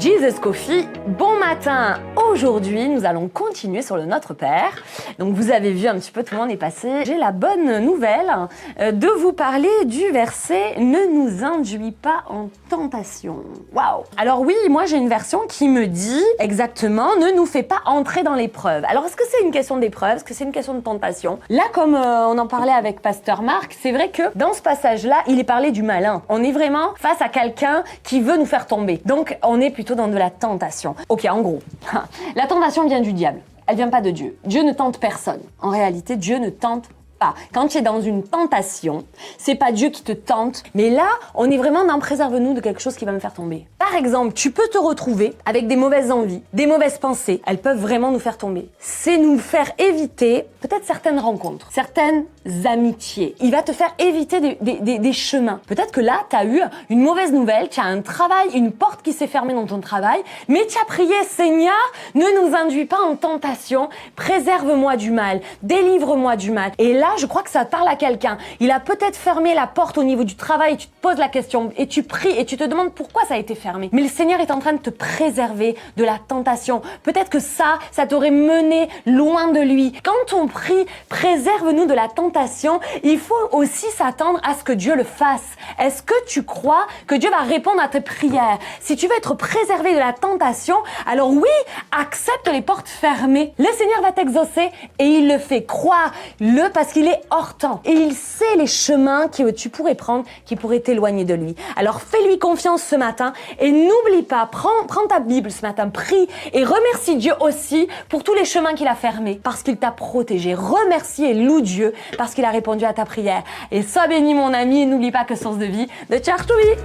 Jesus Coffee, bon matin! Aujourd'hui, nous allons continuer sur le Notre Père. Donc vous avez vu un petit peu, tout le monde est passé. J'ai la bonne nouvelle de vous parler du verset « Ne nous induis pas en tentation ». Waouh! Alors oui, moi j'ai une version qui me dit exactement « Ne nous fais pas entrer dans l'épreuve ». Alors est-ce que c'est une question d'épreuve? Est-ce que c'est une question de tentation? Là, comme on en parlait avec Pasteur Marc, c'est vrai que dans ce passage-là, il est parlé du malin. On est vraiment face à quelqu'un qui veut nous faire tomber. Donc on est plutôt dans de la tentation. Ok, en gros, la tentation vient du diable. Elle vient pas de Dieu. Dieu ne tente personne. En réalité, Dieu ne tente pas. Quand tu es dans une tentation, c'est pas Dieu qui te tente, mais là, on est vraiment dans préserve-nous de quelque chose qui va me faire tomber. Par exemple, tu peux te retrouver avec des mauvaises envies, des mauvaises pensées. Elles peuvent vraiment nous faire tomber. C'est nous faire éviter peut-être certaines rencontres, certaines amitiés. Il va te faire éviter des chemins. Peut-être que là, tu as eu une mauvaise nouvelle, tu as un travail, une porte qui s'est fermée dans ton travail, mais tu as prié, Seigneur, ne nous induis pas en tentation, préserve-moi du mal, délivre-moi du mal. Et là, je crois que ça parle à quelqu'un. Il a peut-être fermé la porte au niveau du travail, et tu te poses la question, et tu pries, et tu te demandes pourquoi ça a été fermé. Mais le Seigneur est en train de te préserver de la tentation. Peut-être que ça t'aurait mené loin de lui. Quand on prie, préserve-nous de la tentation, il faut aussi s'attendre à ce que Dieu le fasse. Est-ce que tu crois que Dieu va répondre à tes prières? Si tu veux être préservé de la tentation, alors oui, accepte les portes fermées. Le Seigneur va t'exaucer et il le fait. Crois-le parce qu'il est hors temps. Et il sait les chemins que tu pourrais prendre qui pourraient t'éloigner de lui. Alors fais-lui confiance ce matin et n'oublie pas, prends ta Bible ce matin, prie et remercie Dieu aussi pour tous les chemins qu'il a fermés parce qu'il t'a protégé. Remercie et loue Dieu parce qu'il a répondu à ta prière. Et sois béni mon ami et n'oublie pas que source de vie de Tchartoui.